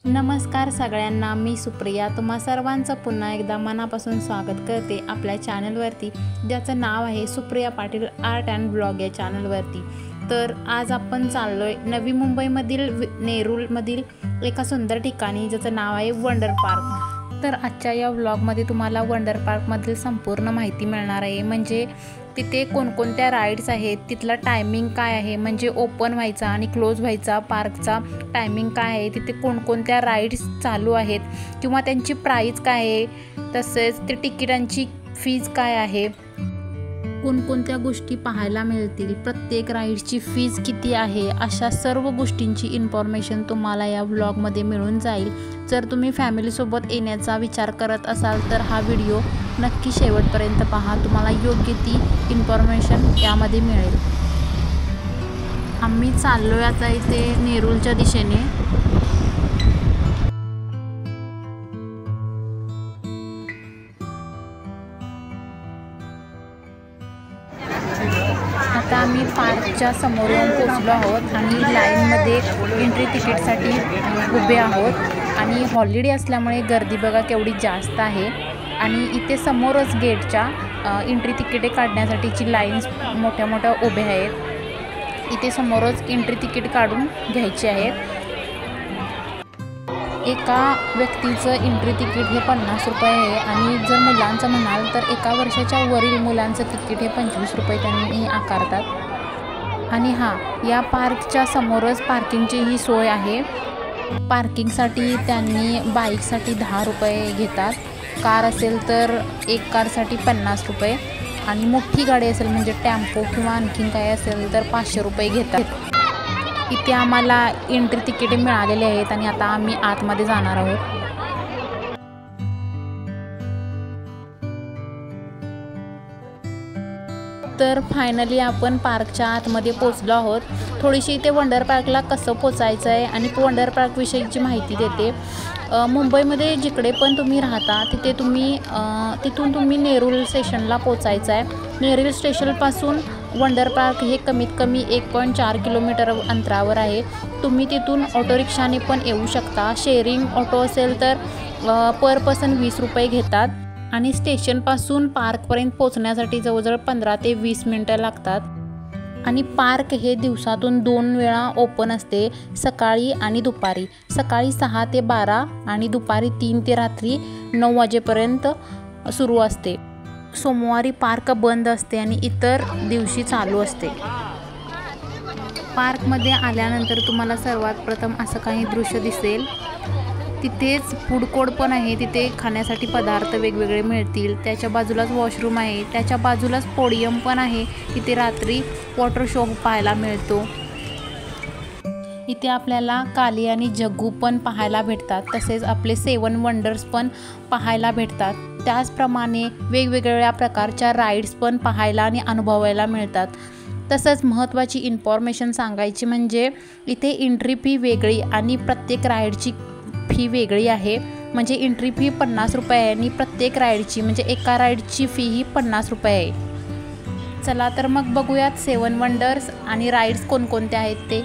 नमस्कार सगळ्यांना, मी सुप्रिया तुम्हा सर्वांचं पुन्हा एकदा मनापासून स्वागत करते आपल्या चॅनलवरती, ज्याचं नाव आहे Supriya Patil art and blog या चॅनलवरती। तर आज आपण चाललोय नवी मुंबईमधील नेरूळमधील एका सुंदर ठिकाणी, ज्याचं नाव आहे वंडर पार्क। तर आजच्या या व्लॉगमध्ये तुम्हाला वंडर पार्कमधील संपूर्ण माहिती मिळणार आहे, म्हणजे तिथे कोणकोणत्या राईड्स आहेत, तिथला टायमिंग काय आहे, म्हणजे ओपन व्हायचा आणि क्लोज व्हायचा पार्कचा टायमिंग काय आहे, तिथे कोणकोणत्या राईड्स चालू आहेत किंवा त्यांची प्राईस काय आहे, तसेच ते तिकिटांची फीज काय आहे, कोणकोणत्या गोष्टी पाहायला मिळतील, प्रत्येक राईडची फीज किती आहे, अशा सर्व गोष्टींची इन्फॉर्मेशन तुम्हाला या व्लॉगमध्ये मिळून जाईल। जर तुम्ही फॅमिलीसोबत येण्याचा विचार करत असाल तर हा व्हिडिओ नक्की शेवटपर्यंत पहा, तुम्हाला योग्य ती इन्फॉर्मेशन यामध्ये मिळेल। आम्ही चाललोय आता इथे नेरूळच्या दिशेने। आता आम्ही पार्कच्या समोर येऊन पोचलो आहोत आणि लाईनमध्ये एंट्री तिकीटसाठी उभे आहोत आणि हॉलिडे असल्यामुळे गर्दी बघा केवढी जास्त आहे आणि इथे समोरच गेटच्या एंट्री तिकिटे काढण्यासाठीची लाईन्स मोठ्या मोठ्या उभ्या आहेत। इथे समोरच एंट्री तिकीट काढून घ्यायचे आहेत। एका व्यक्तीचं एंट्री तिकीट हे 50 रुपये आहे आणि जर मुलांचं म्हणाल तर एका वर्षाच्या वरील मुलांचं तिकीट हे 25 रुपये त्यांनी आकारतात। आणि हां, या पार्कच्या समोरच पार्किंगची ही सोय आहे। पार्किंगसाठी त्यांनी बाईकसाठी 10 रुपये घेतात, कार असेल तर एक कारसाठी 50 रुपये आणि मोठी गाडी असेल म्हणजे टेम्पो किंवा आणखीन काय असेल तर 500 रुपये घेतात। इथे आम्हाला एंट्री तिकीटे मिळालेली आहेत आणि आता आम्ही आतमध्ये जाणार आहोत। तर फायनली आपण पार्कच्या आतमध्ये पोचलो आहोत। थोडीशी इथे वंडर पार्कला कसं पोचायचं आहे आणि वंडर पार्कविषयीची माहिती देते। मुंबईमध्ये जिकडे पण तुम्ही राहता तिथून तुम्ही नेरूळ स्टेशनला पोचायचं आहे। नेरूळ स्टेशनपासून वंडर पार्क हे कमीत कमी 1.4 किलोमीटर अंतरावर आहे। तुम्ही तिथून ऑटो रिक्षाने पण येऊ शकता। शेअरिंग ऑटो असेल तर पर पर्सन 20 रुपये घेतात आणि स्टेशनपासून पार्कपर्यंत पोहोचण्यासाठी जवळजवळ 15 ते 20 मिनटं लागतात। आणि पार्क हे दिवसातून 2 वेळा ओपन असते, सकाळी आणि दुपारी। सकाळी 6 ते 12 आणि दुपारी 3 ते रात्री 9 वाजेपर्यंत सुरू असते। सोमवारी पार्क बंद असते आणि इतर दिवशी चालू असते। पार्कमध्ये आल्यानंतर तुम्हाला सर्वात प्रथम असं काही दृश्य दिसेल। तिथेच फूड कोर्ट पण आहे, तिथे खाण्यासाठी पदार्थ वेगवेगळे मिळतील। त्याच्या बाजूलाच वॉशरूम आहे, त्याच्या बाजूलाच पोडियम पण आहे, तिथे रात्री वॉटर शो पाहायला मिळतो। इथे आपल्याला काली आणि जग्गू पण पाहायला भेटतात, तसेच आपले 7 वंडर्स पण पाहायला भेटतात। त्याचप्रमाणे वेगवेगळ्या प्रकारच्या राईड्स पण पाहायला आणि अनुभवायला मिळतात। तसंच महत्त्वाची इन्फॉर्मेशन सांगायची म्हणजे इथे एंट्री फी वेगळी आणि प्रत्येक राईडची फी वेगळी आहे। म्हणजे एंट्री फी 50 रुपये आहे आणि प्रत्येक राईडची म्हणजे एका राईडची फी ही 50 रुपये आहे। चला तर मग बघूयात 7 वंडर्स आणि राईड्स कोणकोणते आहेत ते।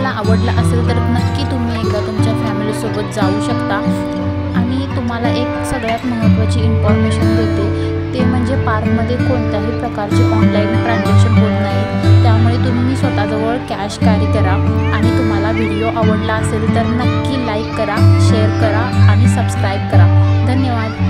तुम्हाला आवडला असेल तर नक्की तुम्ही एकदा तुमच्या फॅमिलीसोबत जाऊ शकता। आणि तुम्हाला एक सगळ्यात महत्त्वाची इन्फॉर्मेशन देते, ते म्हणजे पार्कमध्ये कोणत्याही प्रकारचे ऑनलाईन ट्रान्झॅक्शन होत नाही, त्यामुळे तुम्ही स्वतःजवळ कॅश कॅरी करा। आणि तुम्हाला व्हिडिओ आवडला असेल तर नक्की लाईक करा, शेअर करा आणि सबस्क्राईब करा। धन्यवाद।